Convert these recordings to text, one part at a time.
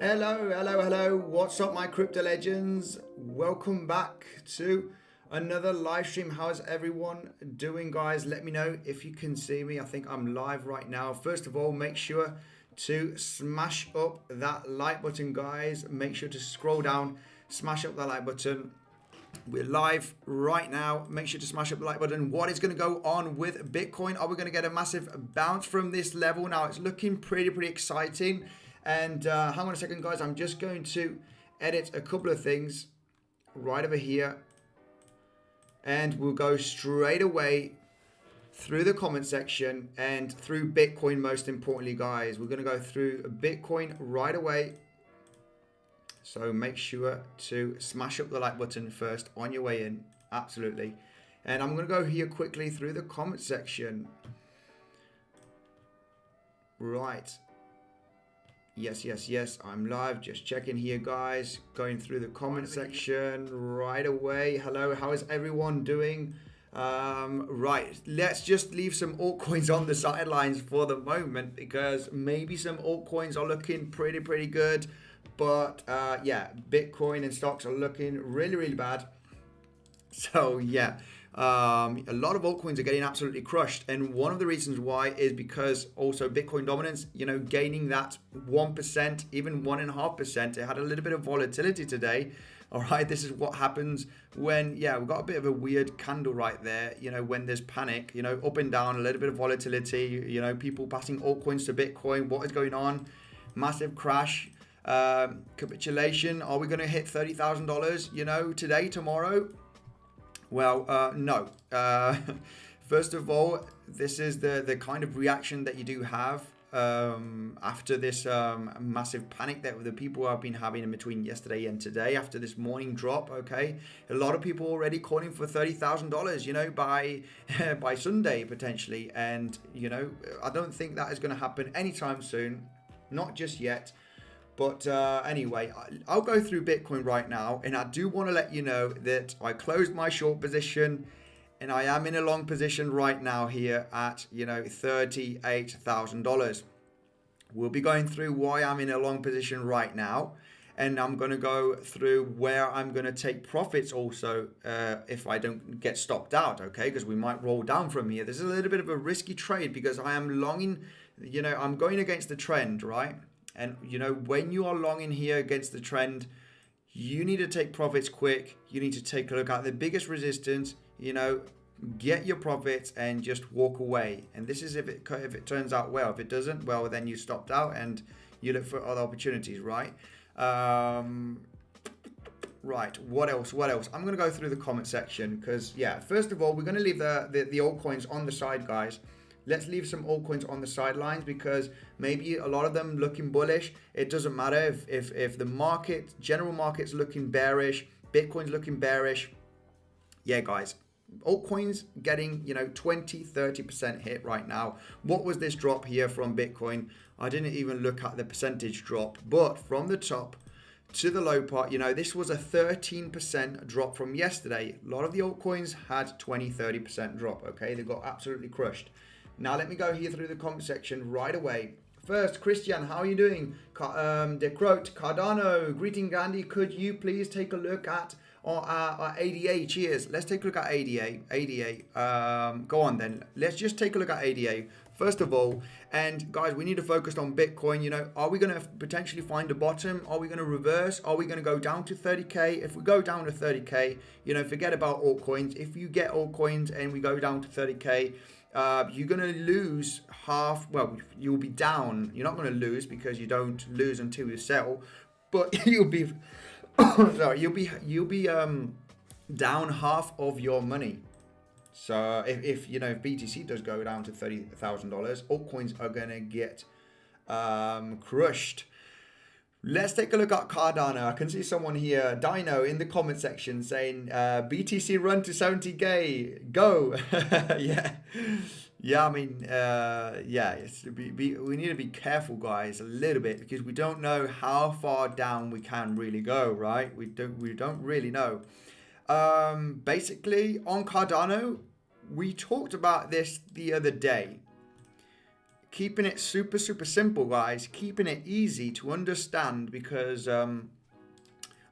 Hello. What's up, my crypto legends? Welcome back to another live stream. How's everyone doing, guys? Let me know if you can see me. I think I'm live right now. First of all, make sure to smash up that like button, guys. Make sure to scroll down, smash up that like button. We're live right now. Make sure to smash up the like button. What is going to go on with Bitcoin? Are we going to get a massive bounce from this level? Now, it's looking pretty exciting. And hang on a second, guys. I'm just going to edit a couple of things right over here. And we'll go straight away through the comment section and through Bitcoin, most importantly, guys. We're going to go through Bitcoin right away. So make sure to smash up the like button first on your way in. Absolutely. And I'm going to go here quickly through the comment section. Right. Yes. I'm live. Just checking here, guys. Going through the comment section right away. Hello. How is everyone doing? Right. Let's just leave some altcoins on the sidelines for the moment because maybe some altcoins are looking pretty good. But yeah, Bitcoin and stocks are looking really bad. So yeah, a lot of altcoins are getting absolutely crushed. And one of the reasons why is because also Bitcoin dominance, gaining that 1%, even 1.5%. It had a little bit of volatility today. All right, this is what happens when, we've got a bit of a weird candle right there, when there's panic, up and down, a little bit of volatility, people passing altcoins to Bitcoin. What is going on? Massive crash. Capitulation. Are we going to hit $30,000 today, tomorrow? Well, no. First of all, this is the kind of reaction that you do have after this massive panic that the people have been having in between yesterday and today after this morning drop. Okay, a lot of people already calling for $30,000 by Sunday potentially, and I don't think that is going to happen anytime soon, not just yet. But anyway, I'll go through Bitcoin right now, and I do want to let you know that I closed my short position, and I am in a long position right now here at $38,000. We'll be going through why I'm in a long position right now, and I'm going to go through where I'm going to take profits also if I don't get stopped out, okay? Because we might roll down from here. This is a little bit of a risky trade because I am longing, I'm going against the trend, right? And, when you are long in here against the trend, you need to take profits quick. You need to take a look at the biggest resistance, get your profits and just walk away. And this is if it turns out well. If it doesn't, well, then you stopped out and you look for other opportunities, right? Right. What else? I'm going to go through the comment section because, first of all, we're going to leave the altcoins on the side, guys. Let's leave some altcoins on the sidelines because maybe a lot of them looking bullish. It doesn't matter if the general market's looking bearish, Bitcoin's looking bearish. Yeah, guys, altcoins getting, 20-30% hit right now. What was this drop here from Bitcoin? I didn't even look at the percentage drop, but from the top to the low part, this was a 13% drop from yesterday. A lot of the altcoins had 20-30% drop. Okay, they got absolutely crushed. Now, let me go here through the comment section right away. First, Christian, how are you doing? Decrote, Cardano, greeting Gandhi. Could you please take a look at our ADA? Cheers. Let's take a look at ADA. Go on then. Let's just take a look at ADA. First of all, and guys, we need to focus on Bitcoin. Are we going to potentially find a bottom? Are we going to reverse? Are we going to go down to 30K? If we go down to 30K, forget about altcoins. If you get altcoins and we go down to 30K, you're going to lose half. Well, you'll be down. You're not going to lose because you don't lose until you sell, but you'll be sorry, you'll be down half of your money. So if BTC does go down to $30,000, altcoins are going to get crushed. Let's take a look at Cardano. I can see someone here, Dino, in the comment section saying, BTC run to 70K, go. Yeah, I mean, we need to be careful, guys, a little bit, because we don't know how far down we can really go, right? We don't really know. Basically, on Cardano, we talked about this the other day. keeping it super simple, guys, keeping it easy to understand, because a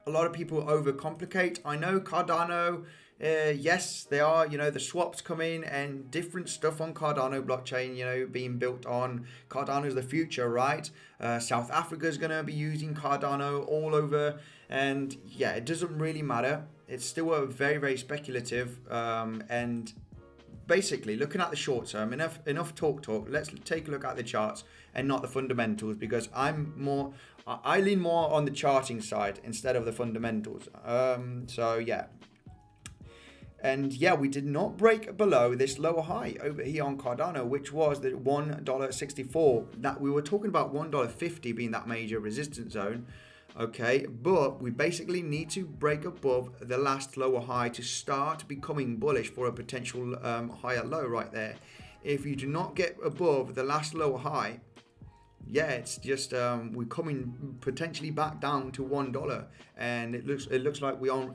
lot of people overcomplicate. I know Cardano, yes, they are, the swaps come in and different stuff on Cardano blockchain, being built on. Cardano is the future, right? South Africa is going to be using Cardano all over. And yeah, it doesn't really matter. It's still a very speculative. And basically, looking at the short term, enough talk. Let's take a look at the charts and not the fundamentals, because I lean more on the charting side instead of the fundamentals. So yeah. And yeah, we did not break below this lower high over here on Cardano, which was the $1.64. That we were talking about $1.50 being that major resistance zone. Okay, but we basically need to break above the last lower high to start becoming bullish for a potential higher low right there. If you do not get above the last lower high, yeah, it's just we're coming potentially back down to $1, and it looks like we are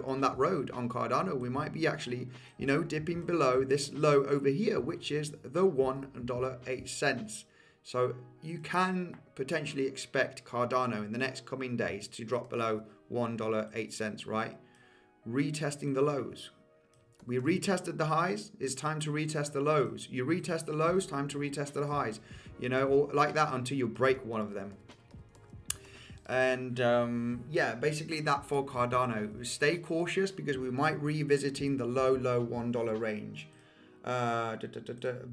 on that road on Cardano. We might be actually dipping below this low over here, which is the $1.08. So you can potentially expect Cardano in the next coming days to drop below $1.08, right? Retesting the lows. We retested the highs, it's time to retest the lows. You retest the lows, time to retest the highs. Or like that until you break one of them. And yeah, basically that for Cardano. Stay cautious because we might revisiting the low $1 range.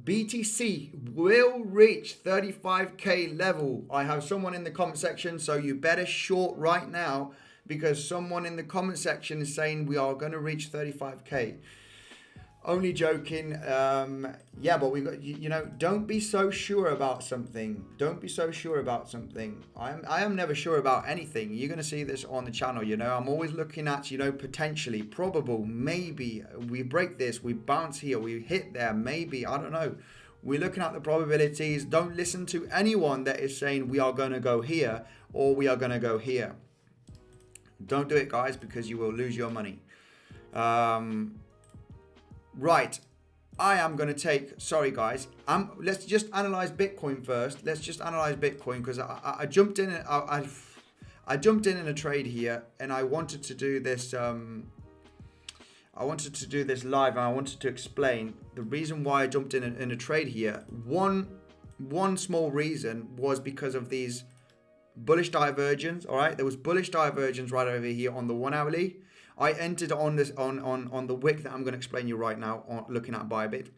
BTC will reach 35k level. I have someone in the comment section, so you better short right now, because someone in the comment section is saying we are going to reach 35k. Only joking. Yeah, but we got, don't be so sure about something. Don't be so sure about something. I am never sure about anything. You're going to see this on the channel. I'm always looking at, potentially, probable, maybe we break this, we bounce here, we hit there, maybe, I don't know. We're looking at the probabilities. Don't listen to anyone that is saying we are going to go here or we are going to go here. Don't do it, guys, because you will lose your money. Right, I am going to take, sorry guys, let's just analyze Bitcoin first. Let's just analyze Bitcoin, because I jumped in, I jumped in a trade here, and I wanted to do this, live, and I wanted to explain the reason why I jumped in a trade here. One small reason was because of these bullish divergence. All right, there was bullish divergence right over here on the 1 hourly. I entered on this on the wick that I'm going to explain you right now, looking at Bybit.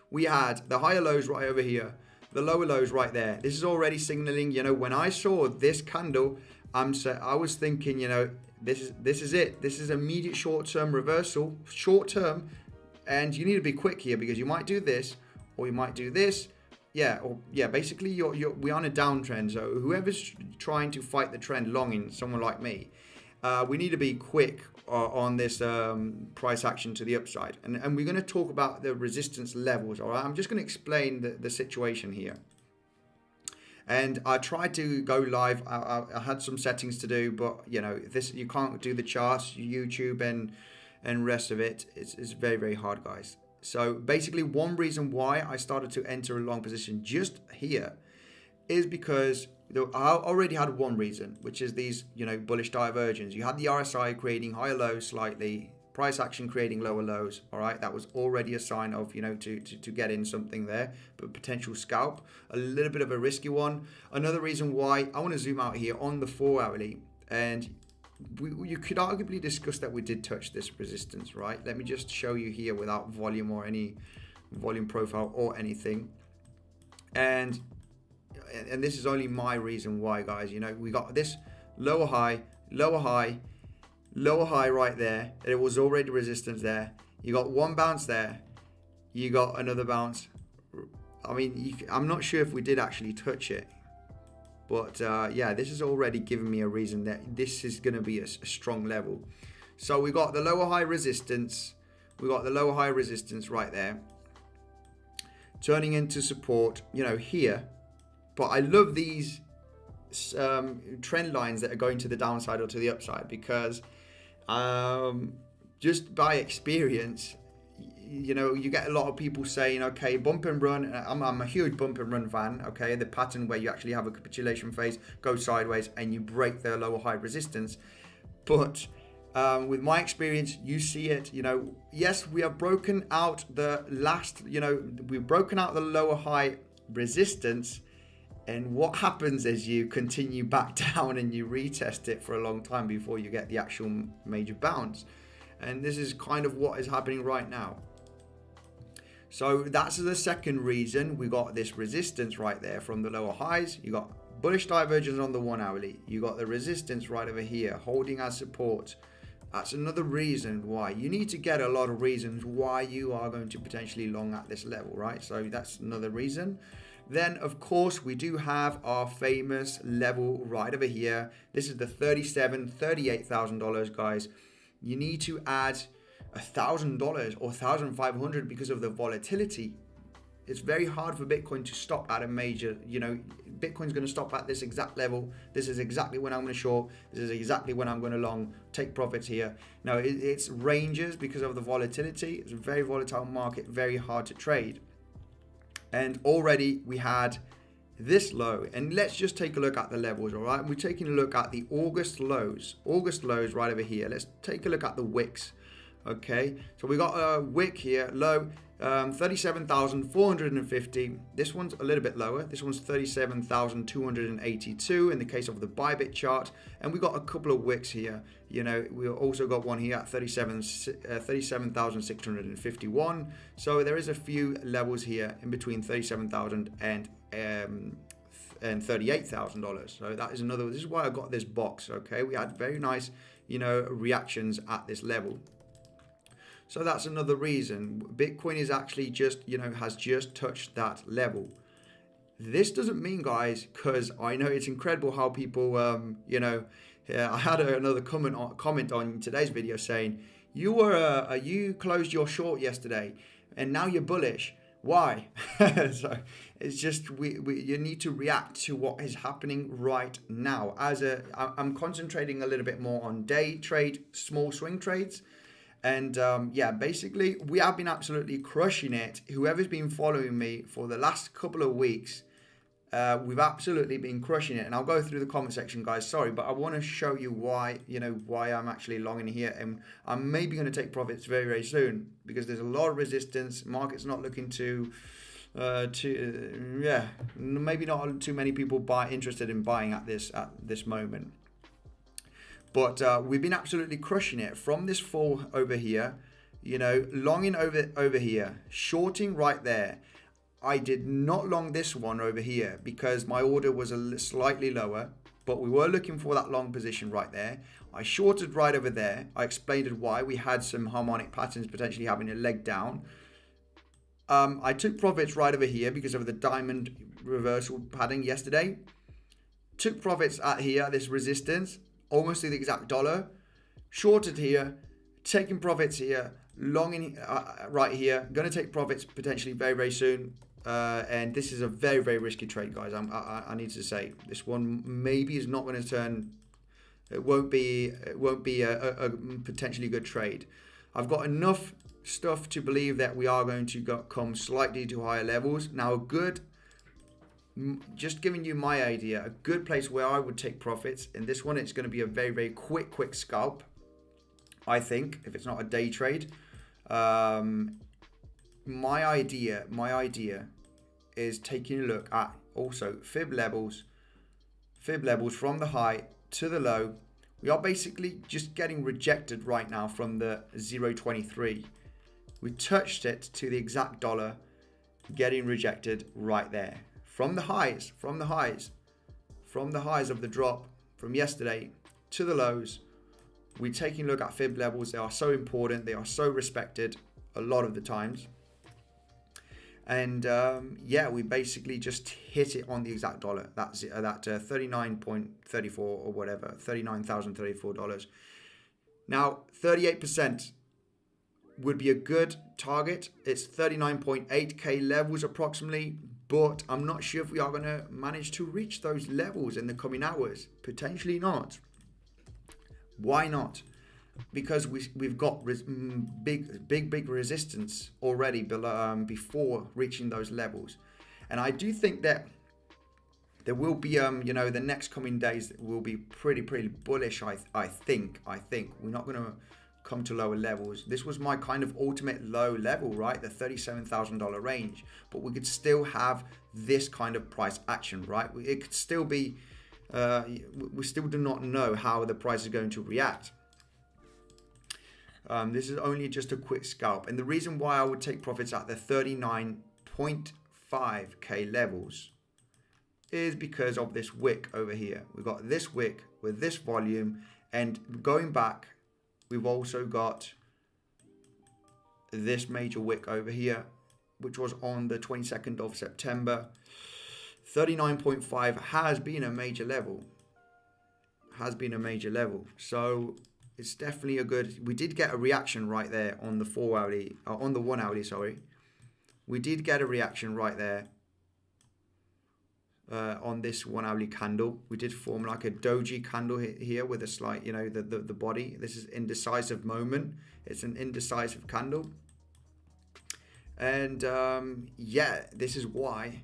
We had the higher lows right over here, the lower lows right there. This is already signaling, when I saw this candle, I was thinking, this is it. This is immediate short-term reversal, short-term, and you need to be quick here, because you might do this, or you might do this. Yeah, basically we're on a downtrend. So whoever's trying to fight the trend long in, someone like me, we need to be quick on this price action to the upside. And we're going to talk about the resistance levels, all right? I'm just going to explain the situation here. And I tried to go live. I had some settings to do, but, you can't do the charts, YouTube and rest of it. It's very hard, guys. So basically, one reason why I started to enter a long position just here is because I already had one reason, which is these, bullish divergence. You had the RSI creating higher lows slightly, price action creating lower lows. All right, that was already a sign of, to get in something there, but potential scalp, a little bit of a risky one. Another reason why I want to zoom out here on the 4 hourly, and you could arguably discuss that we did touch this resistance, right? Let me just show you here without volume or any volume profile or anything. And this is only my reason why, guys. We got this lower high right there. There was already resistance there. You got one bounce there. You got another bounce. I mean, I'm not sure if we did actually touch it. But yeah, this is already giving me a reason that this is going to be a strong level. So we got the lower high resistance. We got the lower high resistance right there, turning into support, here. But I love these trend lines that are going to the downside or to the upside, because just by experience, you know, you get a lot of people saying, okay, bump and run. I'm a huge bump and run fan. Okay, the pattern where you actually have a capitulation phase, go sideways, and you break the lower high resistance. But with my experience, you see it, you know, yes, we have broken out the last, you know, we've broken out the lower high resistance. And what happens is you continue back down and you retest it for a long time before you get the actual major bounce. And this is kind of what is happening right now. So that's the second reason we got this resistance right there from the lower highs. You got bullish divergence on the 1 hourly. You got the resistance right over here holding as support. That's another reason why. You need to get a lot of reasons why you are going to potentially long at this level, right? So that's another reason. Then, of course, we do have our famous level right over here. This is the $38,000, guys. You need to add $1,000 or $1,500 because of the volatility. It's very hard for Bitcoin to stop at a major, you know, Bitcoin's going to stop at this exact level. This is exactly when I'm going to short. This is exactly when I'm going to long, take profits here. No, it's ranges because of the volatility. It's a very volatile market, very hard to trade. And already we had this low, and let's just take a look at the levels. All right, we're taking a look at the August lows right over here. Let's take a look at the wicks. Okay, so we got a wick here, low 37,450. This one's a little bit lower. This one's 37,282 in the case of the Bybit chart, and we got a couple of wicks here. You know, we also got one here at 37,651. So there is a few levels here in between 37,000 and $38,000. So that is another. This is why I got this box. Okay, we had very nice, you know, reactions at this level. So that's another reason. Bitcoin is actually just, you know, has just touched that level. This doesn't mean, guys, because I know it's incredible how people, you know, I had another comment on today's video saying, you closed your short yesterday and now you're bullish. Why? So it's just, you need to react to what is happening right now. I'm concentrating a little bit more on day trade, small swing trades. And yeah, basically, we have been absolutely crushing it. Whoever's been following me for the last couple of weeks, we've absolutely been crushing it. And I'll go through the comment section, guys. Sorry, but I want to show you why, you know, why I'm actually long in here. And I'm maybe going to take profits very, very soon because there's a lot of resistance. Market's not looking yeah, maybe not too many people interested in buying at this moment. But we've been absolutely crushing it from this fall over here, you know, longing over here, shorting right there. I did not long this one over here because my order was slightly lower, but we were looking for that long position right there. I shorted right over there. I explained why. We had some harmonic patterns potentially having a leg down. I took profits right over here because of the diamond reversal pattern yesterday. Took profits at here, this resistance. Almost to the exact dollar, shorted here, taking profits here, longing right here, going to take profits potentially very, very soon. And this is a very, very risky trade, guys. I need to say this one maybe is not going to turn. It won't be a potentially good trade. I've got enough stuff to believe that we are going to come slightly to higher levels. Now, just giving you my idea, a good place where I would take profits. In this one, it's going to be a very, very quick scalp, I think, if it's not a day trade. My idea is taking a look at also fib levels from the high to the low. We are basically just getting rejected right now from the 0.23. We touched it to the exact dollar, getting rejected right there. From the highs of the drop from yesterday to the lows, we're taking a look at fib levels. They are so important. They are so respected a lot of the times. And yeah, we basically just hit it on the exact dollar. That's that 39.34 or whatever, $39,034. Now, 38% would be a good target. It's 39.8K levels approximately. But I'm not sure if we are going to manage to reach those levels in the coming hours. Potentially not. Why not? because we've got big resistance already below, before reaching those levels. And I do think that there will be, the next coming days will be pretty bullish. I think we're not going to come to lower levels. This was my kind of ultimate low level, right? The $37,000 range, but we could still have this kind of price action, right? It could still be, we still do not know how the price is going to react. This is only just a quick scalp. And the reason why I would take profits at the 39.5K levels is because of this wick over here. We've got this wick with this volume, and going back, we've also got this major wick over here, which was on the 22nd of September. 39.5 has been a major level. So it's definitely a good, we did get a reaction right there on the 4 hourly, on the 1 hourly, sorry. We did get a reaction right there. On this 1 hourly candle, we did form like a doji candle here with a slight, the body. This is indecisive moment. It's an indecisive candle, and this is why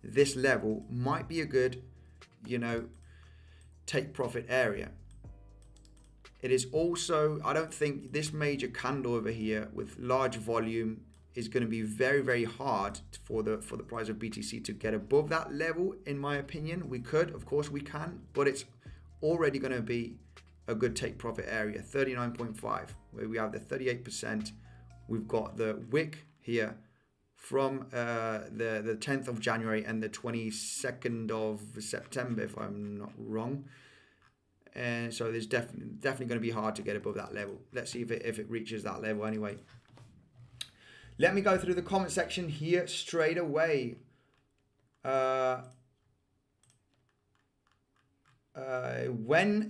this level might be a good, take profit area. It is also, I don't think this major candle over here with large volume is going to be very hard for the price of BTC to get above that level. In my opinion, we could, of course we can, but it's already going to be a good take profit area. 39.5, where we have the 38%. We've got the wick here from the 10th of January and the 22nd of September, if I'm not wrong. And so there's definitely going to be hard to get above that level. Let's see if it reaches that level anyway. Let me go through the comment section here straight away. When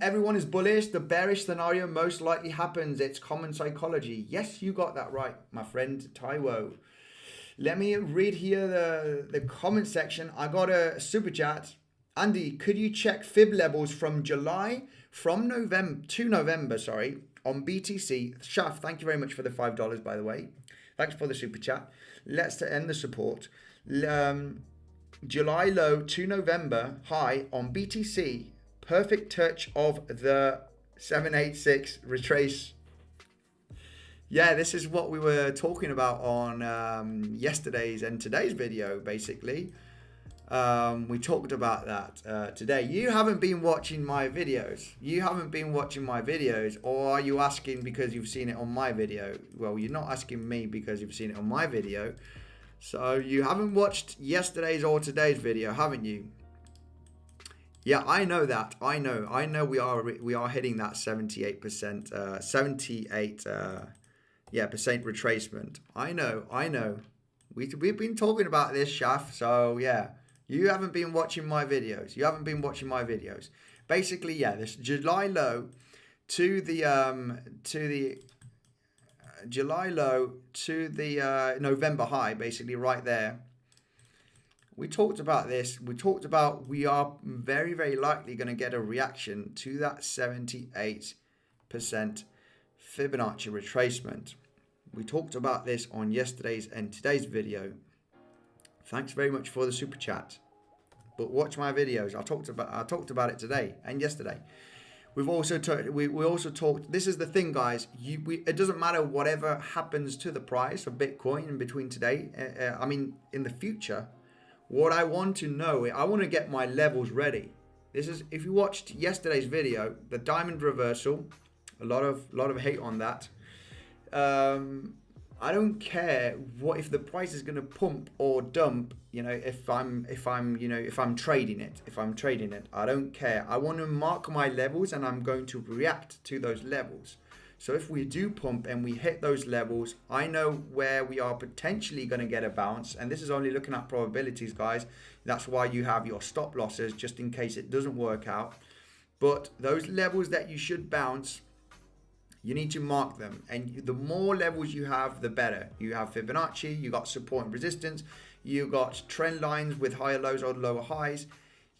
everyone is bullish, the bearish scenario most likely happens. It's common psychology. Yes, you got that right, my friend Taiwo. Let me read here the comment section. I got a super chat. Andy, could you check fib levels from November, sorry, on BTC? Shaf, thank you very much for the $5, by the way. Thanks for the super chat. Let's end the support. July low to November high on BTC. Perfect touch of the 786 retrace. Yeah, this is what we were talking about on yesterday's and today's video, basically. We talked about that today. You haven't been watching my videos. Or are you asking because you've seen it on my video? Well, you're not asking me because you've seen it on my video. So you haven't watched yesterday's or today's video, haven't you? Yeah, I know that. I know we are hitting that 78%, percent retracement. I know. We've been talking about this, Shaf. So yeah. You haven't been watching my videos. Basically, yeah, this July low to the November high, basically right there. We talked about this. We are very likely going to get a reaction to that 78% Fibonacci retracement. We talked about this on yesterday's and today's video. Thanks very much for the super chat. But watch my videos. I talked about it today and yesterday. We've also we also talked. This is the thing, guys. It doesn't matter whatever happens to the price of Bitcoin in between today. In the future, what I want to know, I want to get my levels ready. This is, if you watched yesterday's video, the diamond reversal. A lot of hate on that. I don't care if the price is going to pump or dump, if I'm trading it, I don't care. I want to mark my levels and I'm going to react to those levels. So if we do pump and we hit those levels, I know where we are potentially going to get a bounce. And this is only looking at probabilities, guys. That's why you have your stop losses, just in case it doesn't work out. But those levels that you should bounce, you need to mark them, and the more levels you have, the better. You have Fibonacci, you got support and resistance, you got trend lines with higher lows or lower highs.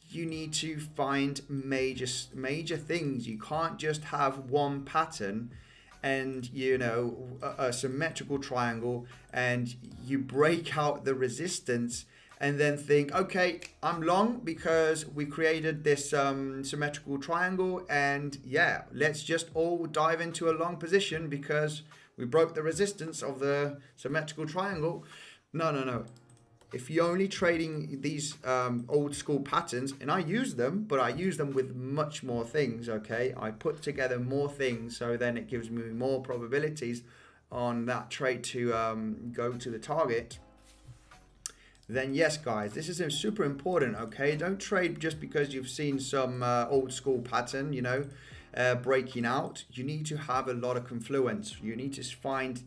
You need to find major things. You can't just have one pattern and you know a symmetrical triangle, and you break out the resistance and then think, okay, I'm long because we created this symmetrical triangle, and yeah, let's just all dive into a long position because we broke the resistance of the symmetrical triangle. No. If you're only trading these old school patterns, and I use them, but I use them with much more things, okay? I put together more things, so then it gives me more probabilities on that trade to go to the target. Then yes, guys, this is super important, okay? Don't trade just because you've seen some old school pattern, you know, breaking out. You need to have a lot of confluence. You need to find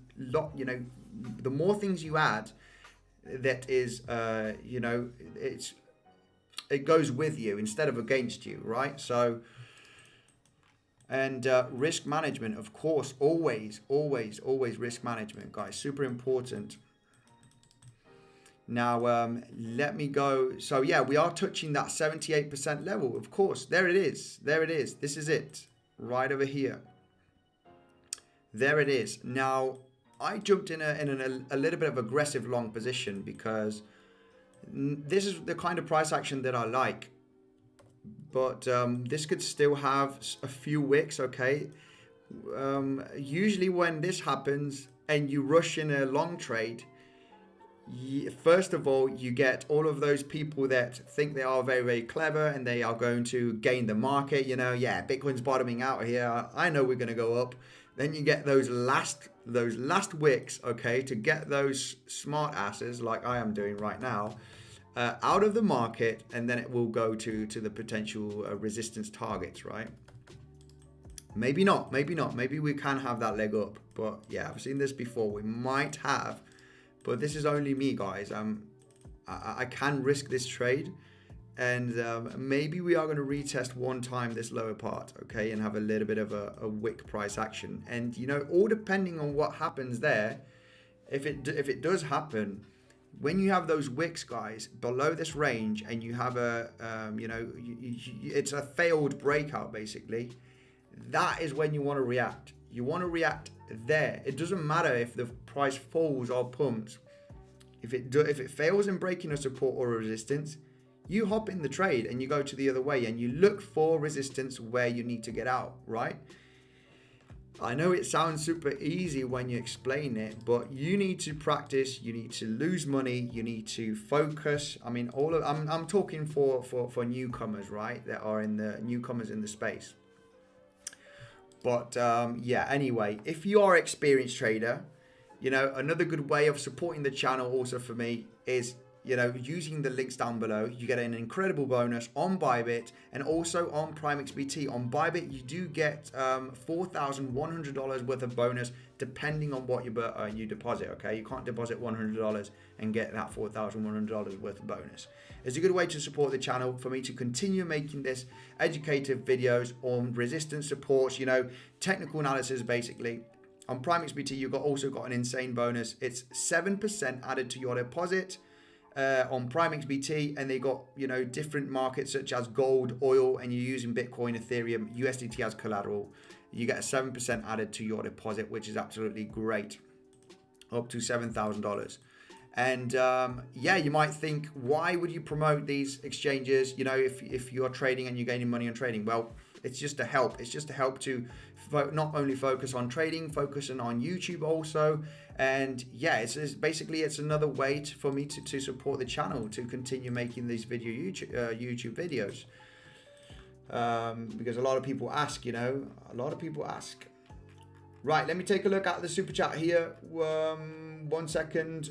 you know, the more things you add, that is you know, it goes with you instead of against you, right? So, and risk management, of course, always risk management, guys, super important. Now let me go. So yeah, we are touching that 78% level, of course. There it is, this is it right over here. There it is. Now I jumped in a little bit of aggressive long position because this is the kind of price action that I like. But this could still have a few wicks, okay? Usually when this happens and you rush in a long trade, first of all, you get all of those people that think they are very clever and they are going to gain the market. You know, yeah, Bitcoin's bottoming out here. I know we're going to go up. Then you get those last wicks, okay, to get those smart asses like I am doing right now out of the market, and then it will go to the potential resistance targets, right? Maybe not. Maybe we can have that leg up, but yeah, I've seen this before. We might have, but this is only me, guys. I can risk this trade. And maybe we are going to retest one time this lower part, okay, and have a little bit of a wick price action. And, you know, all depending on what happens there, if it does happen, when you have those wicks, guys, below this range, and you have a, you know, it's a failed breakout, basically, that is when you want to react. You want to react there. It doesn't matter if the price falls or pumps. If it fails in breaking a support or a resistance, you hop in the trade and you go to the other way and you look for resistance where you need to get out, right? I know it sounds super easy when you explain it, but you need to practice, you need to lose money, you need to focus. I mean, I'm talking for newcomers, right? That are in the newcomers in the space. But yeah, anyway, if you are an experienced trader, you know, another good way of supporting the channel also for me is, you know, using the links down below. You get an incredible bonus on Bybit and also on PrimeXBT. On Bybit, you do get $4,100 worth of bonus depending on what you deposit, okay? You can't deposit $100 and get that $4,100 worth of bonus. It's a good way to support the channel for me to continue making this educative videos on resistance supports, you know, technical analysis basically. On PrimeXBT, you've also got an insane bonus. It's 7% added to your deposit. On PrimeXBT, and they got, you know, different markets such as gold, oil, and you're using Bitcoin, Ethereum, USDT as collateral, you get a 7% added to your deposit, which is absolutely great, up to $7,000. And yeah, you might think, why would you promote these exchanges, you know, if you're trading and you're gaining money on trading? Well, it's just a help. It's just a help to not only focus on trading, focusing on YouTube also. And yeah, it's basically, it's another way for me to support the channel, to continue making these YouTube videos. Because a lot of people ask, you know, Right, let me take a look at the super chat here. 1 second.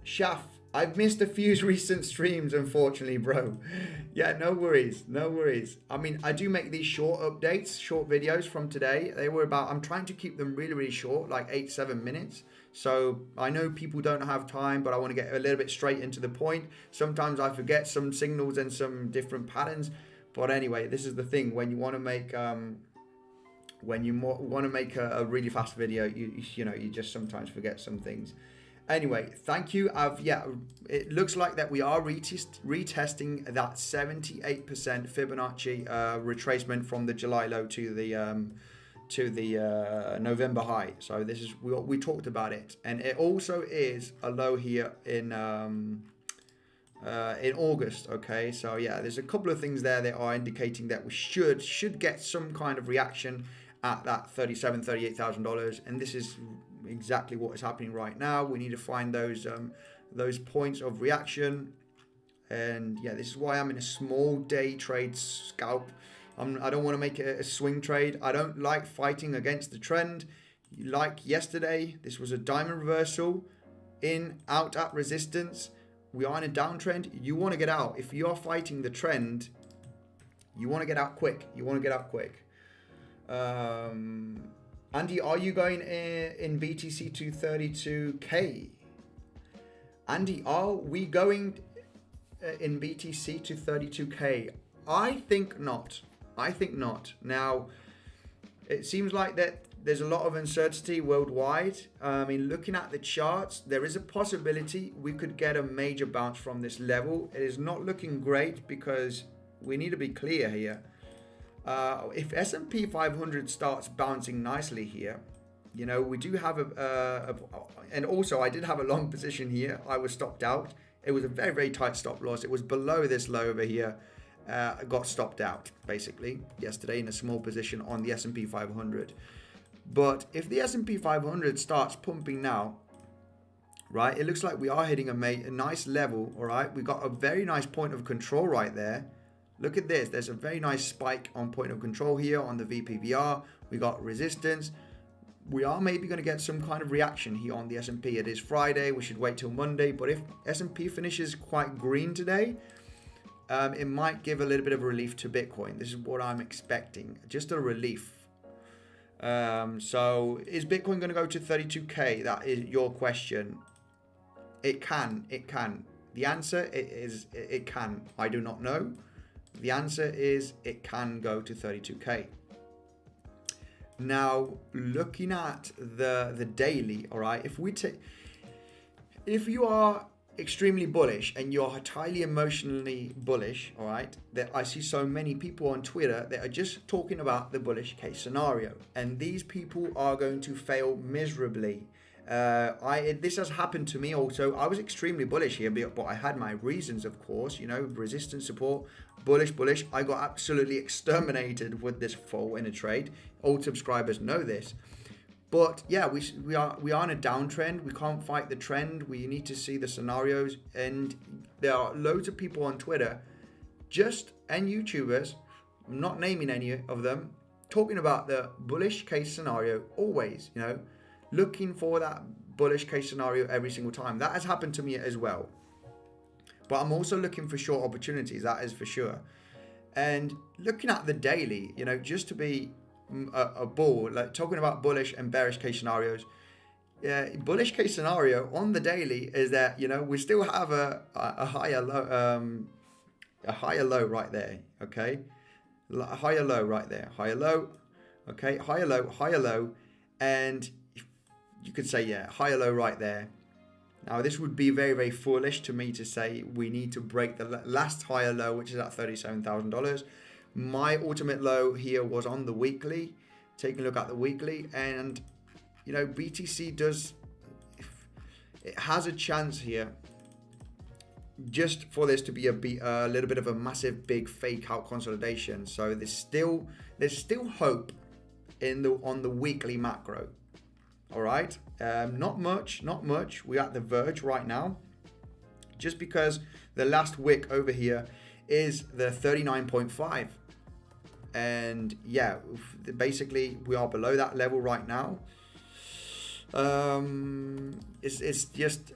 Shaf, I've missed a few recent streams, unfortunately, bro. Yeah, no worries. I mean, I do make these short updates, short videos from today. They were I'm trying to keep them really short, like 8-7 minutes. So I know people don't have time, but I want to get a little bit straight into the point. Sometimes I forget some signals and some different patterns. But anyway, this is the thing. When you want to make a really fast video, you know, you just sometimes forget some things. Anyway, thank you. It looks like that we are retesting that 78% Fibonacci retracement from the July low to the November high. So this is we talked about it, and it also is a low here in August. Okay, so yeah, there's a couple of things there that are indicating that we should get some kind of reaction at that $38,000, and this is exactly what is happening right now. We need to find those points of reaction, and yeah, this is why I'm in a small day trade scalp. I don't want to make it a swing trade. I don't like fighting against the trend. Like yesterday, this was a diamond reversal out at resistance. We are in a downtrend. You want to get out. If you are fighting the trend, you want to get out quick. Andy, are you going in BTC to 32K? Andy, are we going in BTC to 32K? I think not. Now, it seems like that there's a lot of uncertainty worldwide. I mean, looking at the charts, there is a possibility we could get a major bounce from this level. It is not looking great because we need to be clear here. If S&P 500 starts bouncing nicely here, you know, we do have and also I did have a long position here. I was stopped out. It was a very, very tight stop loss. It was below this low over here. I got stopped out basically yesterday in a small position on the S&P 500. But if the S&P 500 starts pumping now, right, it looks like we are hitting a nice level. All right, we got a very nice point of control right there. Look at this. There's a very nice spike on point of control here on the VPVR. We got resistance. We are maybe going to get some kind of reaction here on the S&P. It is Friday. We should wait till Monday. But if S&P finishes quite green today, it might give a little bit of relief to Bitcoin. This is what I'm expecting. Just a relief. So is Bitcoin going to go to 32K? That is your question. It can. The answer is it can. I do not know. The answer is it can go to 32K. Now, looking at the daily, all right, if you are extremely bullish and you're highly emotionally bullish, all right, that I see so many people on Twitter that are just talking about the bullish case scenario, and these people are going to fail miserably. This has happened to me also. I was extremely bullish here, but I had my reasons, of course, you know, resistance, support, bullish. I got absolutely exterminated with this fall in a trade. Old subscribers know this. But yeah, we are in a downtrend. We can't fight the trend. We need to see the scenarios, and there are loads of people on Twitter, and YouTubers, I'm not naming any of them, talking about the bullish case scenario always, you know, looking for that bullish case scenario every single time. That has happened to me as well. But I'm also looking for short opportunities, that is for sure. And looking at the daily, you know, just to be a bull, like talking about bullish and bearish case scenarios. Yeah, bullish case scenario on the daily is that, you know, we still have a higher low right there, okay? A higher low right there, higher low, okay, higher low, and you could say, yeah, higher low right there. Now, this would be very, very foolish to me to say we need to break the last higher low, which is at $37,000. My ultimate low here was on the weekly. Taking a look at the weekly, and you know, BTC it has a chance here just for this to be a little bit of a massive big fake out consolidation. So there's still hope on the weekly macro. All right, not much. We're at the verge right now, just because the last wick over here is the 39.5. And yeah, basically we are below that level right now. It's just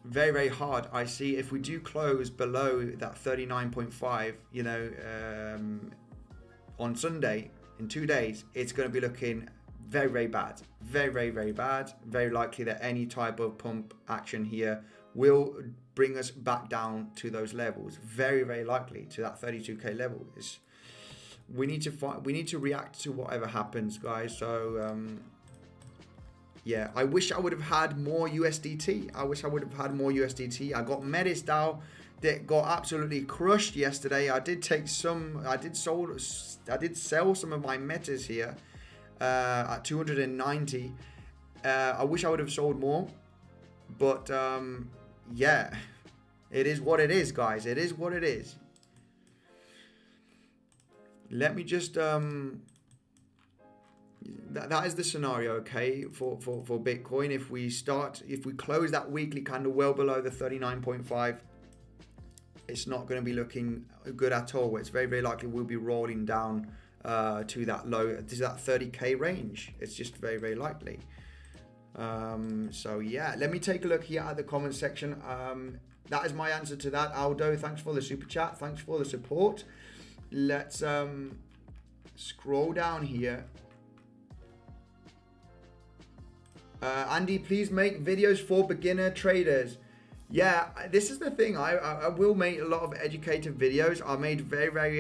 very, very hard. I see if we do close below that 39.5, you know, on Sunday in 2 days, it's going to be looking very, very bad. Very, very, very bad. Very likely that any type of pump action here will bring us back down to those levels. Very, very likely to that 32K level. We need to react to whatever happens, guys. So yeah, I wish I would have had more USDT. I got Metis DAO that got absolutely crushed yesterday. I did sell some of my Metis here at 290. I wish I would have sold more, but yeah, it is what it is, guys. It is what it is. Let me just that is the scenario, okay, for Bitcoin. If we close that weekly candle well below the 39.5, it's not going to be looking good at all. It's very, very likely we'll be rolling down to that 30k range. It's just very, very likely. So yeah, let me take a look here at the comment section. That is my answer to that. Aldo, thanks for the super chat. Thanks for the support. Let's scroll down here. Andy, please make videos for beginner traders. Yeah, this is the thing. I will make a lot of educated videos. I made very, very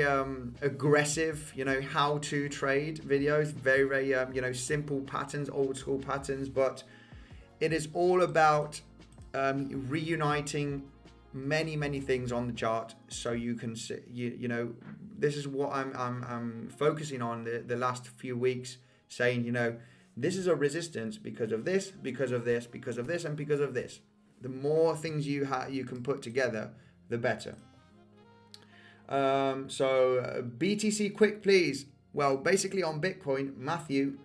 aggressive, how to trade videos. Very, very, simple patterns, old school patterns. But it is all about reuniting many, many things on the chart, so you can see, this is what I'm focusing on the last few weeks, saying, this is a resistance because of this, because of this, because of this, and because of this. The more things you can put together, the better. So BTC quick, please. Well, basically on Bitcoin, Matthew,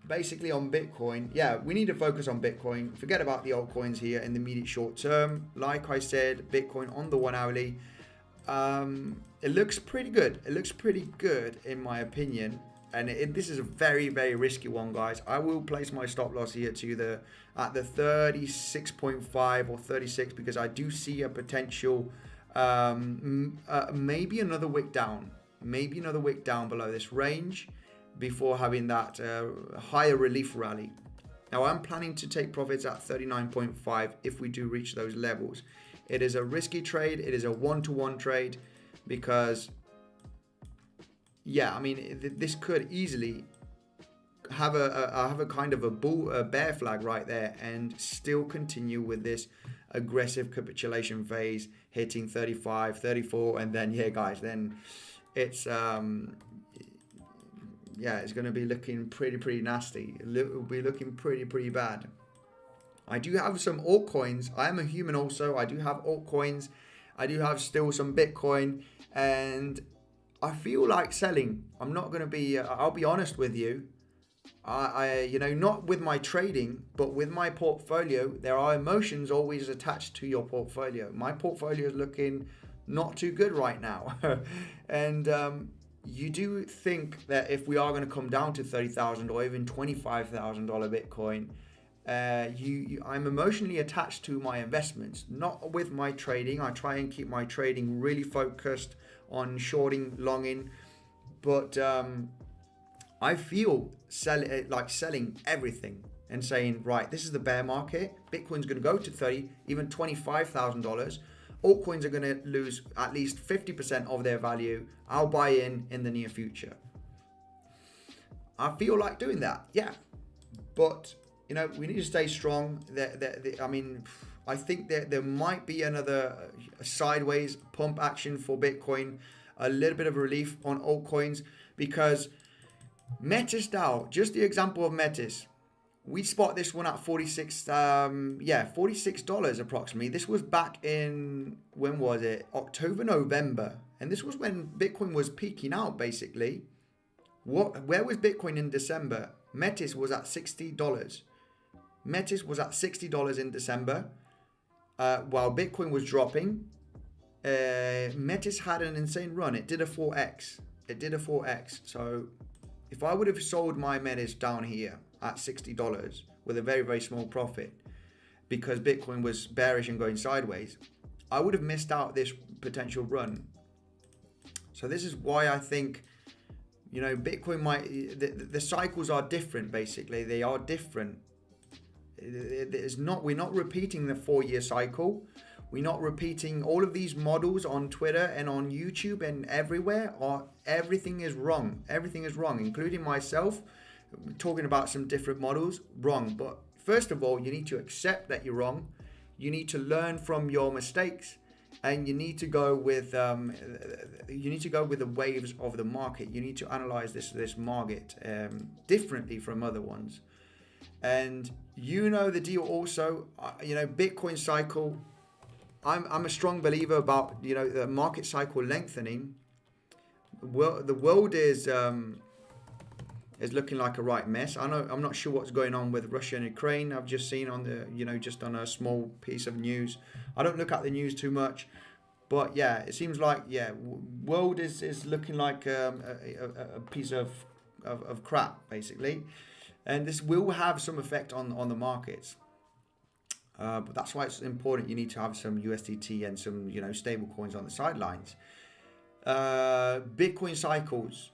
basically on Bitcoin, yeah, we need to focus on Bitcoin. Forget about the altcoins here in the immediate short term. Like I said, Bitcoin on the 1 hourly, it looks pretty good. It looks pretty good in my opinion. And this is a very, very risky one, guys. I will place my stop loss here to at the 36.5 or 36, because I do see a potential, maybe another wick down below this range before having that higher relief rally. Now I'm planning to take profits at 39.5 if we do reach those levels. It is a risky trade. It is a one-to-one trade because, yeah, I mean, this could easily have a kind of a bear flag right there and still continue with this aggressive capitulation phase, hitting 35, 34, and then, yeah, guys, then it's yeah, it's going to be looking pretty nasty. It will be looking pretty bad. I do have some altcoins. I am a human also. I do have altcoins. I do have still some Bitcoin, and I feel like selling. I'm not going to be, I'll be honest with you. I not with my trading, but with my portfolio, there are emotions always attached to your portfolio. My portfolio is looking not too good right now. And you do think that if we are going to come down to $30,000 or even $25,000 Bitcoin, I'm emotionally attached to my investments, not with my trading. I try and keep my trading really focused on shorting, longing, but I feel selling everything and saying, right, this is the bear market. Bitcoin's going to go to 30, even $25,000. Altcoins are going to lose at least 50% of their value. I'll buy in the near future. I feel like doing that, yeah. But, we need to stay strong. I mean, I think that there might be another sideways pump action for Bitcoin, a little bit of relief on altcoins, because Metis DAO, just the example of Metis, we spot this one at $46 approximately. This was back in, when was it? October, November. And this was when Bitcoin was peaking out, basically. Where was Bitcoin in December? Metis was at $60. Metis was at $60 in December. While Bitcoin was dropping, Metis had an insane run. It did a 4x. So if I would have sold my Metis down here at $60 with a very, very small profit because Bitcoin was bearish and going sideways, I would have missed out this potential run. So this is why I think, Bitcoin the cycles are different, basically. They are different. We're not repeating the 4-year cycle. We're not repeating all of these models on Twitter and on YouTube and everywhere. Everything is wrong. Everything is wrong, including myself. talking about some different models. Wrong. But first of all, you need to accept that you're wrong. You need to learn from your mistakes, and you need to go with the waves of the market. You need to analyze this market differently from other ones. And you know the deal also, Bitcoin cycle. I'm a strong believer about, the market cycle lengthening. Well, the world is looking like a right mess. I'm not sure what's going on with Russia and Ukraine. I've just seen on the, just on a small piece of news. I don't look at the news too much, but yeah, it seems like, world is looking like a piece of crap, basically. And this will have some effect on the markets. But that's why it's important. You need to have some USDT and some, stable coins on the sidelines. Bitcoin cycles.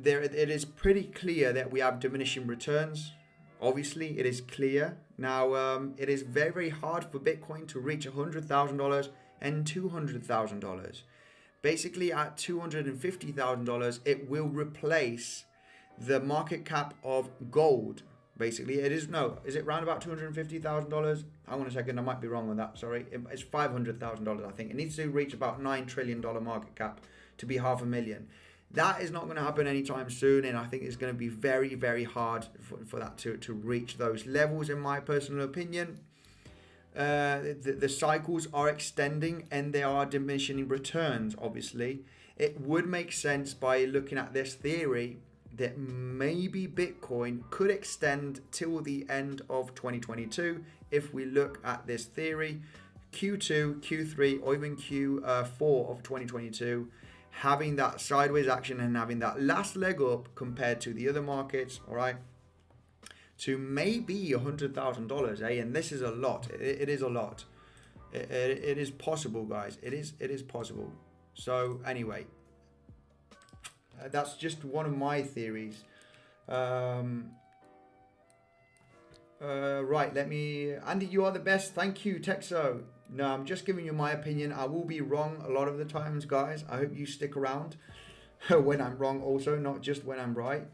It is pretty clear that we have diminishing returns. Obviously, it is clear. Now, it is very, very hard for Bitcoin to reach $100,000 and $200,000. Basically, at $250,000, it will replace the market cap of gold. Basically, is it around about $250,000? Hang on a second, I might be wrong on that. Sorry, it's $500,000. I think it needs to reach about $9 trillion market cap to be $500,000. That is not going to happen anytime soon, and I think it's going to be very, very hard for that to reach those levels, in my personal opinion. The cycles are extending and they are diminishing returns. Obviously, it would make sense by looking at this theory that maybe Bitcoin could extend till the end of 2022. If we look at this theory, Q2, Q3, or even Q4 of 2022, having that sideways action and having that last leg up compared to the other markets, all right, to maybe $100,000, and this is a lot. It is a lot. It is possible, guys. It is possible. So anyway, that's just one of my theories. Right, Andy, you are the best. Thank you, Texo. No, I'm just giving you my opinion. I will be wrong a lot of the times, guys. I hope you stick around when I'm wrong also, not just when I'm right.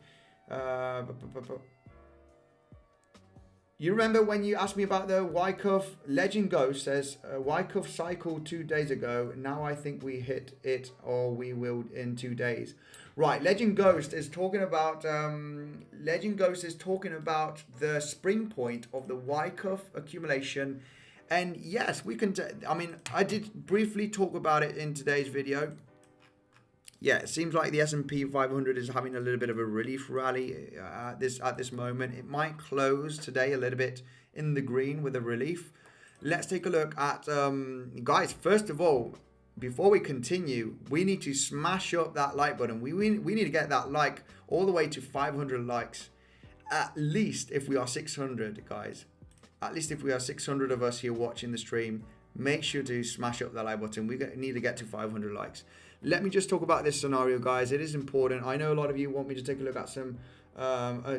You remember when you asked me about the Wyckoff? Legend Ghost says, Wyckoff cycled 2 days ago. Now I think we hit it, or we will in 2 days. Right, Legend Ghost is talking about the spring point of the Wyckoff accumulation. And yes, we can, I did briefly talk about it in today's video. Yeah, it seems like the S&P 500 is having a little bit of a relief rally at this moment. It might close today a little bit in the green with a relief. Let's take a look at, guys, first of all, before we continue, we need to smash up that like button. We need to get that like all the way to 500 likes, at least if we are 600, guys. At least if we are 600 of us here watching the stream, make sure to smash up that like button. We need to get to 500 likes. Let me just talk about this scenario, guys. It is important. I know a lot of you want me to take a look at some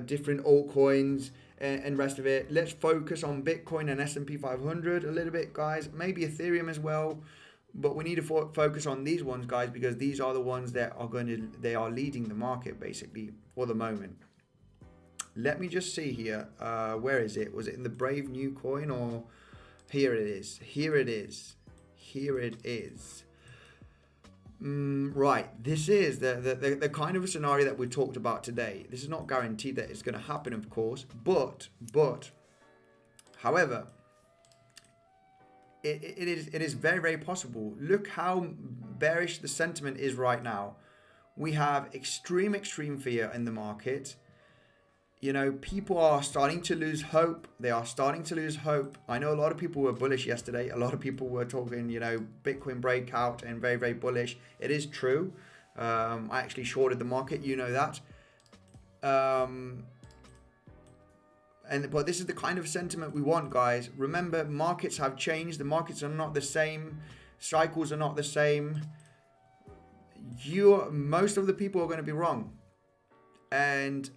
different altcoins and rest of it. Let's focus on Bitcoin and S&P 500 a little bit, guys. Maybe Ethereum as well. But we need to focus on these ones, guys, because these are the ones that they are leading the market, basically, for the moment. Let me just see here. Where is it? Was it in the Brave New Coin, or here it is? Here it is. Here it is. Right. This is the kind of a scenario that we talked about today. This is not guaranteed that it's going to happen, of course, but however, it is very, very possible. Look how bearish the sentiment is right now. We have extreme fear in the market. People are starting to lose hope. They are starting to lose hope. I know a lot of people were bullish yesterday. A lot of people were talking, Bitcoin breakout and very, very bullish. It is true. I actually shorted the market. You know that. But this is the kind of sentiment we want, guys. Remember, markets have changed. The markets are not the same. Cycles are not the same. Most of the people are going to be wrong. And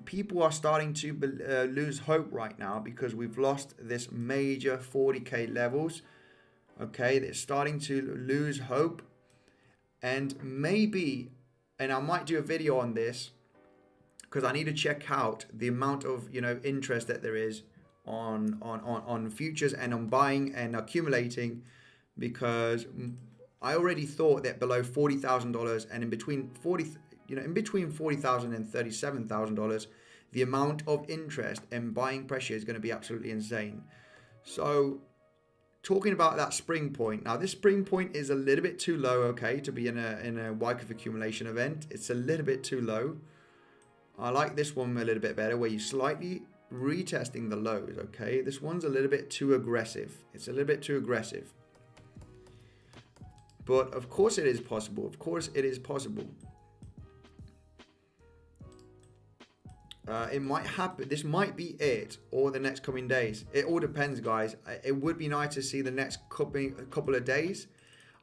people are starting to lose hope right now because we've lost this major 40K levels. Okay, they're starting to lose hope. And maybe, and I might do a video on this, because I need to check out the amount of, you know, interest that there is on futures and on buying and accumulating, because I already thought that below $40,000 and in between $40,000 and $37,000, the amount of interest and buying pressure is going to be absolutely insane. So talking about that spring point, now this spring point is a little bit too low, okay, to be in a Wyckoff accumulation event. It's a little bit too low. I like this one a little bit better, where you slightly retesting the lows, okay. This one's a little bit too aggressive. It's a little bit too aggressive. But of course it is possible. Of course it is possible. It might happen. This might be it, or the next coming days. It all depends, guys. It would be nice to see the next couple of days.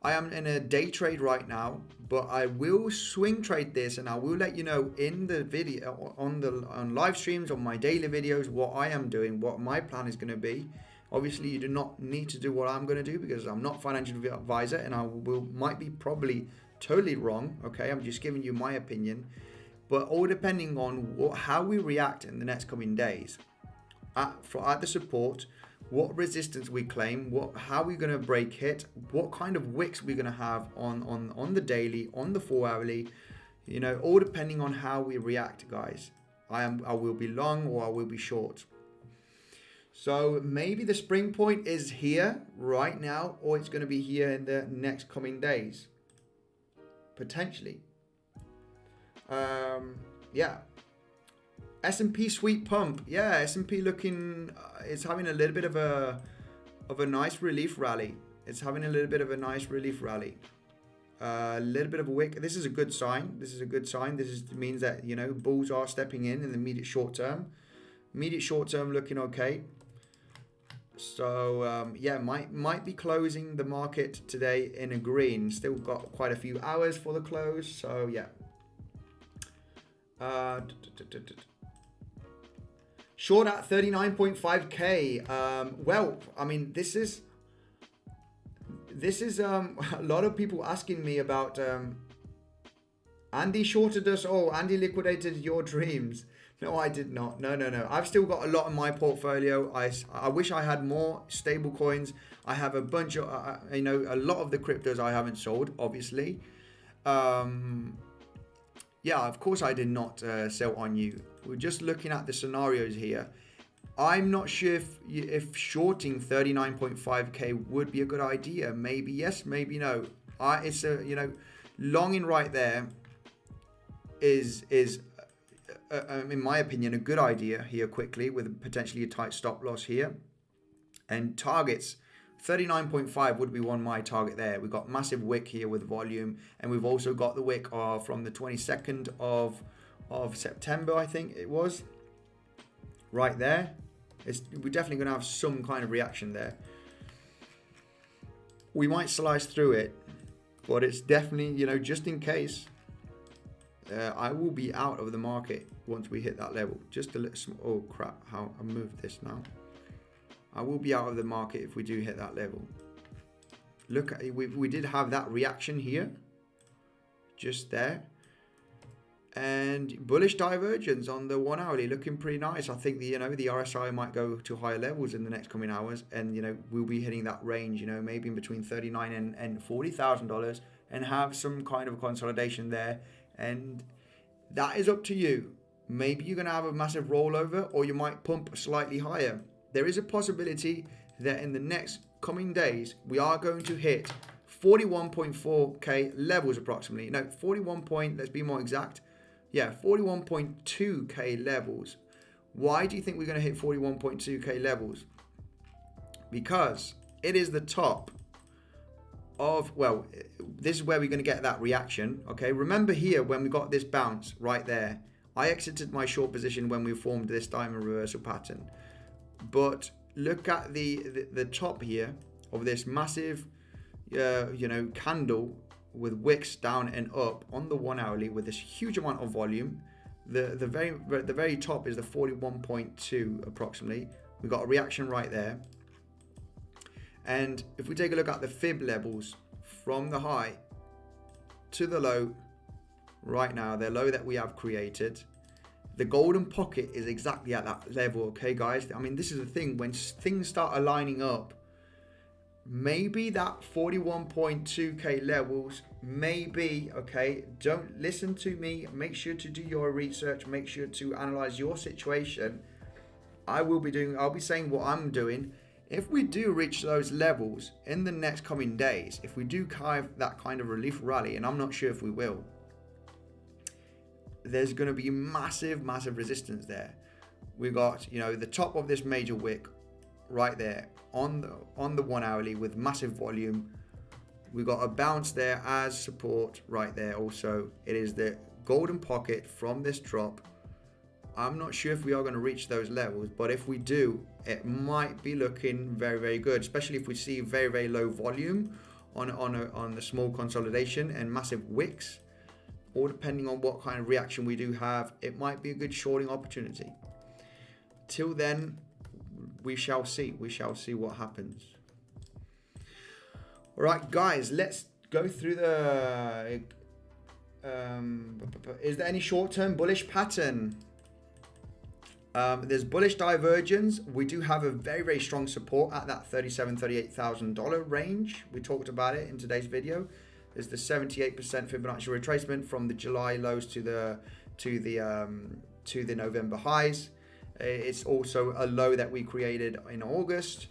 I am in a day trade right now, but I will swing trade this, and I will let you know in the video, on live streams, on my daily videos, what I am doing, what my plan is going to be. Obviously, you do not need to do what I'm going to do, because I'm not a financial advisor, and I might be probably totally wrong. Okay, I'm just giving you my opinion. But all depending on how we react in the next coming days at the support, what resistance we claim, how we're going to break hit, what kind of wicks we're going to have on the daily, on the 4 hourly, you know, all depending on how we react, guys. I will be long or I will be short. So maybe the spring point is here right now, or it's going to be here in the next coming days, potentially. Yeah, S&P sweet pump. Yeah, S&P looking, it's having a little bit of a nice relief rally. It's having a little bit of a nice relief rally. A little bit of a wick. This is a good sign. This is a good sign. Means that, you know, bulls are stepping in the immediate short term. Immediate short term looking okay. So yeah, might be closing the market today in a green. Still got quite a few hours for the close. So yeah. Short at 39.5k. Well, I mean, this is a lot of people asking me about Andy shorted us all. Andy liquidated your dreams. No, I did not. No. I've still got a lot in my portfolio. I wish I had more stable coins. I have a bunch of, you know, a lot of the cryptos I haven't sold, obviously. Yeah, of course I did not sell on you. We're just looking at the scenarios here. I'm not sure if shorting 39.5k would be a good idea. Maybe yes, maybe no. It's a, you know, longing right there is in my opinion a good idea here quickly, with potentially a tight stop loss here, and targets. 39.5 would be my target there. We've got massive wick here with volume, and we've also got the wick from the 22nd of September, I think it was, right there. We're definitely going to have some kind of reaction there. We might slice through it, but it's definitely, you know, just in case, I will be out of the market once we hit that level. Just a little, oh crap, how I moved this now. I will be out of the market if we do hit that level. Look, we did have that reaction here, just there, and bullish divergence on the 1 hourly, looking pretty nice. I think the RSI might go to higher levels in the next coming hours, and you know, we'll be hitting that range, you know, maybe in between $39,000 and $40,000, and have some kind of consolidation there. And that is up to you. Maybe you're gonna have a massive rollover, or you might pump slightly higher. There is a possibility that in the next coming days, we are going to hit 41.4k levels approximately. No, 41 point, let's be more exact. Yeah, 41.2k levels. Why do you think we're going to hit 41.2k levels? Because it is the top of, well, this is where we're going to get that reaction. Okay, remember here when we got this bounce right there, I exited my short position when we formed this diamond reversal pattern. But look at the top here of this massive, you know, candle with wicks down and up on the 1 hourly with this huge amount of volume. The very top is the 41.2 approximately. We got a reaction right there. And if we take a look at the fib levels from the high to the low right now, the low that we have created, The golden pocket is exactly at that level, okay, guys? I mean, this is the thing. When things start aligning up, maybe that 41.2k levels, maybe, okay? Don't listen to me. Make sure to do your research. Make sure to analyze your situation. I'll be saying what I'm doing. If we do reach those levels in the next coming days, if we do have that kind of relief rally, and I'm not sure if we will, there's going to be massive resistance there. We got, you know, the top of this major wick right there on the 1 hourly with massive volume. We got a bounce there as support right there. Also, it is the golden pocket from this drop. I'm not sure if we are going to reach those levels, but if we do, it might be looking very good, especially if we see very low volume on the small consolidation and massive wicks. Or depending on what kind of reaction we do have, it might be a good shorting opportunity. Till then, we shall see. We shall see what happens. All right, guys, let's go through the... is there any short-term bullish pattern? There's bullish divergence. We do have a very strong support at that $37,000, $38,000 range. We talked about it in today's video. There's the 78% Fibonacci retracement from the July lows to the November highs. It's also a low that we created in August.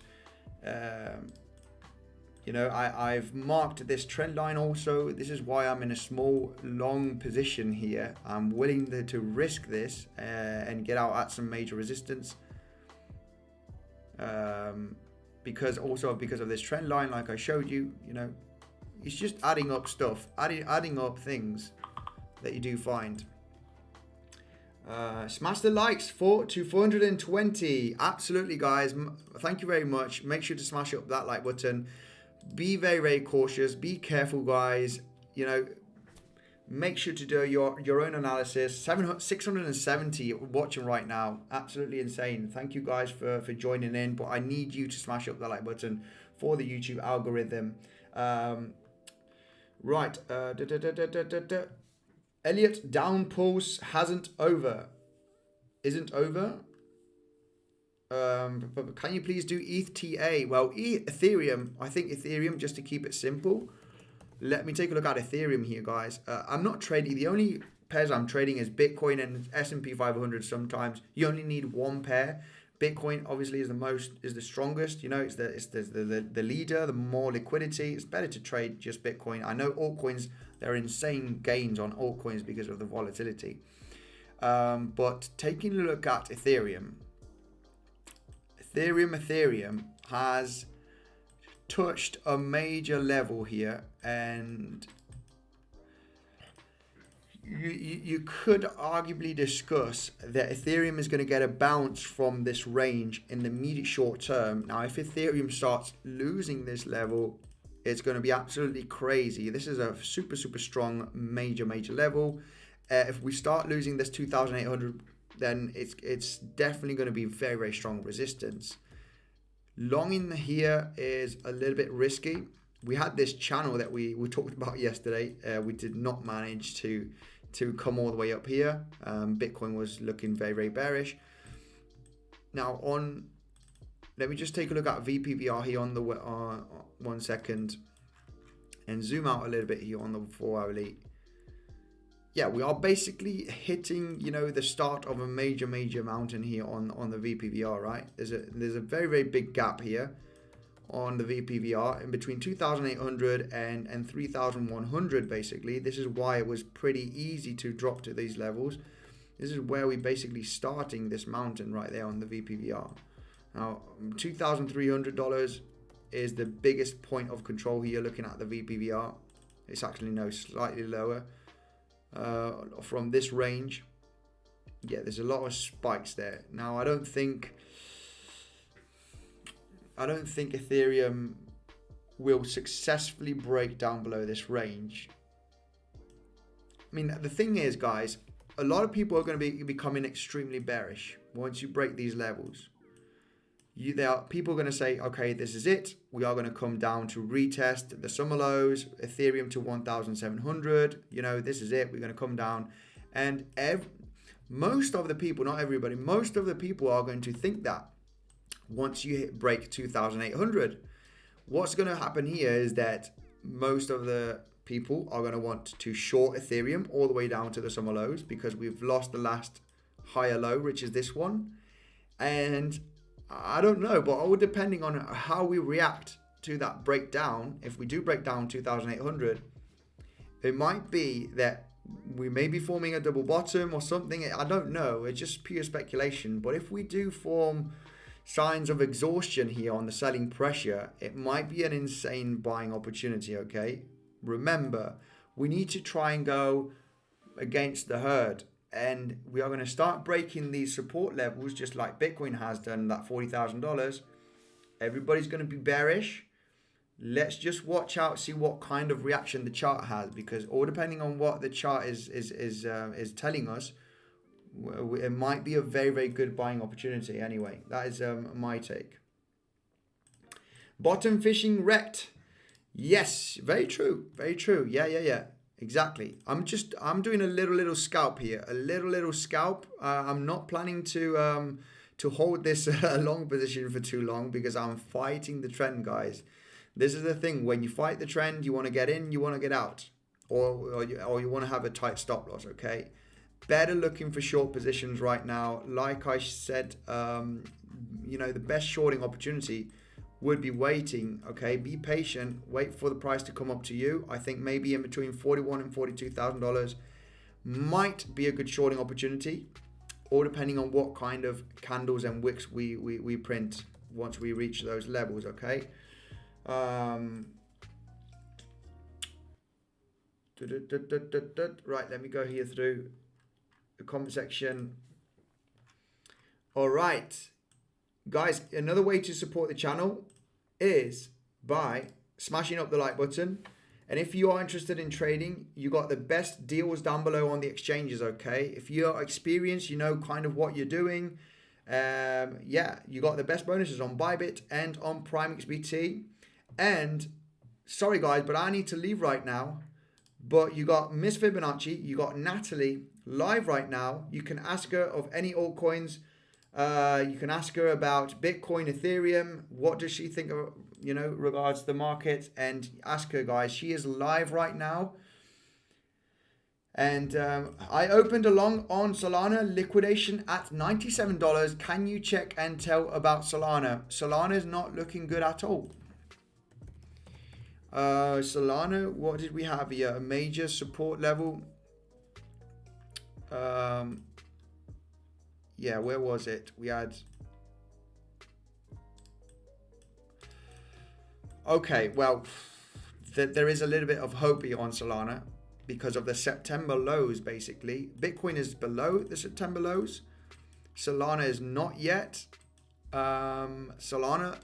You know, I've marked this trend line also. This is why I'm in a small long position here. I'm willing to risk this and get out at some major resistance. Because of this trend line, like I showed you, you know, it's just adding up stuff, adding up things that you do find. Smash the likes to 420. Absolutely, guys. Thank you very much. Make sure to smash up that like button. Be very cautious. Be careful, guys. You know, make sure to do your own analysis. 670 watching right now. Absolutely insane. Thank you guys for joining in. But I need you to smash up the like button for the YouTube algorithm. Right. Elliot down pulse isn't over. Can you please do ETH? Well, Ethereum. I think Ethereum, just to keep it simple. Let me take a look at Ethereum here, guys. I'm not trading. The only pairs I'm trading is Bitcoin and S&P 500. Sometimes you only need one pair. Bitcoin obviously is the strongest. You know, it's the leader, the more liquidity. It's better to trade just Bitcoin. I know altcoins, there are insane gains on altcoins because of the volatility. But taking a look at Ethereum has touched a major level here, and you could arguably discuss that Ethereum is going to get a bounce from this range in the immediate short term. Now, if Ethereum starts losing this level, it's going to be absolutely crazy. This is a super strong major level. If we start losing this 2,800, then it's definitely going to be very strong resistance. Long in here is a little bit risky. We had this channel that we talked about yesterday. We did not manage to come all the way up here. Bitcoin was looking very bearish. Now let me just take a look at VPVR here on the 1 second and zoom out a little bit here on the 4 hourly. Yeah, we are basically hitting, you know, the start of a major mountain here on the VPVR, right? There's a very big gap here on the VPVR in between 2,800 and 3,100 basically. This is why it was pretty easy to drop to these levels. This is where we basically starting this mountain right there on the VPVR. Now, $2,300 is the biggest point of control here looking at the VPVR. It's actually slightly lower. From this range, yeah, there's a lot of spikes there. Now, I don't think Ethereum will successfully break down below this range. I mean, the thing is, guys, a lot of people are going to be becoming extremely bearish once you break these levels. People are going to say, okay, this is it. We are going to come down to retest the summer lows, Ethereum to 1,700. You know, this is it. We're going to come down. And most of the people, not everybody, most of the people are going to think that once you break 2,800. What's going to happen here is that most of the people are going to want to short Ethereum all the way down to the summer lows because we've lost the last higher low, which is this one. And I don't know, but all depending on how we react to that breakdown, if we do break down 2,800, it might be that we may be forming a double bottom or something. I don't know. It's just pure speculation. But if we do form signs of exhaustion here on the selling pressure, it might be an insane buying opportunity, okay? Remember, we need to try and go against the herd. And we are going to start breaking these support levels just like Bitcoin has done, that $40,000. Everybody's going to be bearish. Let's just watch out, see what kind of reaction the chart has, because all depending on what the chart is telling us, it might be a very, very good buying opportunity. Anyway, that is my take. Bottom fishing wrecked. Yes, very true. Very true. Yeah. Exactly. I'm doing a little scalp here. A little scalp. I'm not planning to hold this long position for too long because I'm fighting the trend, guys. This is the thing. When you fight the trend, you want to get in, you want to get out, or you want to have a tight stop loss. Okay. Better looking for short positions right now. Like I said, the best shorting opportunity would be waiting. Okay, be patient. Wait for the price to come up to you. I think maybe in between $41,000 and $42,000 might be a good shorting opportunity, or depending on what kind of candles and wicks we print once we reach those levels. Okay. Right, let me go here through the comment section. All right, guys, another way to support the channel is by smashing up the like button. And if you are interested in trading, you got the best deals down below on the exchanges. Okay, if you're experienced, you know kind of what you're doing. You got the best bonuses on Bybit and on Prime XBT. And sorry guys, but I need to leave right now. But you got Miss Fibonacci, you got Natalie live right now. You can ask her of any altcoins. You can ask her about Bitcoin, Ethereum. What does she think of, regards to the market? And ask her, guys. She is live right now. And I opened a long on Solana, liquidation at $97. Can you check and tell about Solana? Solana is not looking good at all. Solana, what did we have here? A major support level. Where was it? We had. Okay, well, there is a little bit of hope here on Solana because of the September lows, basically. Bitcoin is below the September lows. Solana is not yet. Solana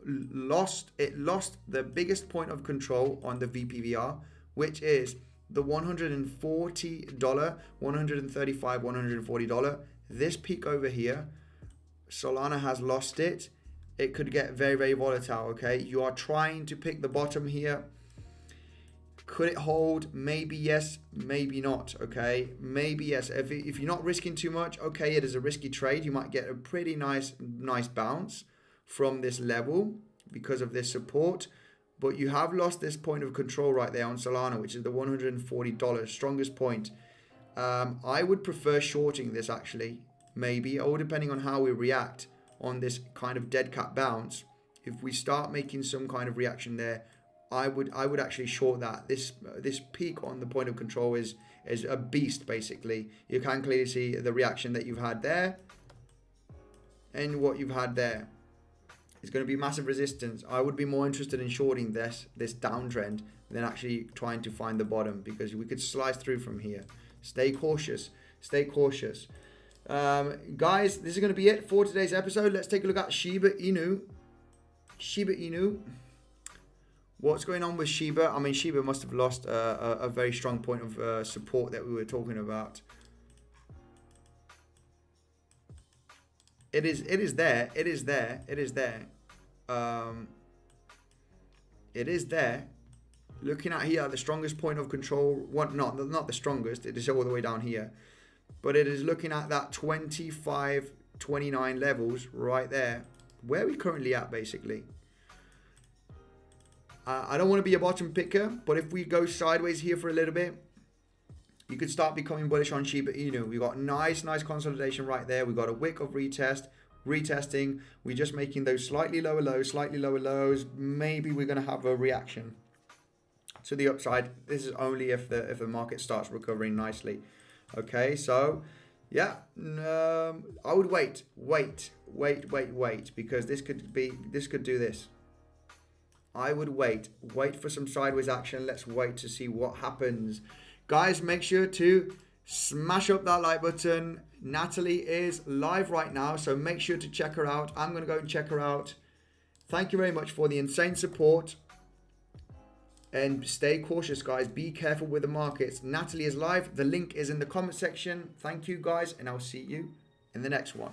lost the biggest point of control on the VPVR, which is the $140, $135, $140. This peak over here, Solana has lost it. It could get very, very volatile. Okay, you are trying to pick the bottom here. Could it hold? Maybe yes, maybe not. Okay, maybe yes. If you're not risking too much, okay, it is a risky trade. You might get a pretty nice bounce from this level because of this support, but you have lost this point of control right there on Solana, which is the $140 strongest point. I would prefer shorting this actually, maybe, or depending on how we react on this kind of dead cat bounce. If we start making some kind of reaction there, I would actually short that. This peak on the point of control is a beast basically. You can clearly see the reaction that you've had there and what you've had there. It's going to be massive resistance. I would be more interested in shorting this downtrend than actually trying to find the bottom, because we could slice through from here. Stay cautious. Stay cautious. Guys, this is going to be it for today's episode. Let's take a look at Shiba Inu. Shiba Inu. What's going on with Shiba? I mean, Shiba must have lost a very strong point of support that we were talking about. It is there. It is there. It is there. It is there. Looking at here, the strongest point of control. Not the strongest. It is all the way down here. but it is looking at that 25.29 levels right there, where we currently at basically. I don't want to be a bottom picker, but if we go sideways here for a little bit, you could start becoming bullish on Shiba Inu. We got nice consolidation right there. We got a Wyckoff retest, retesting. We're just making those slightly lower lows. Maybe we're going to have a reaction to the upside. This is only if the market starts recovering nicely. Okay, so yeah, I would wait because this could do this. I would wait for some sideways action. Let's wait to see what happens. Guys, make sure to smash up that like button. Natalie is live right now, so make sure to check her out. I'm going to go and check her out. Thank you very much for the insane support. And stay cautious, guys. Be careful with the markets. Natalie is live. The link is in the comment section. Thank you, guys, and I'll see you in the next one.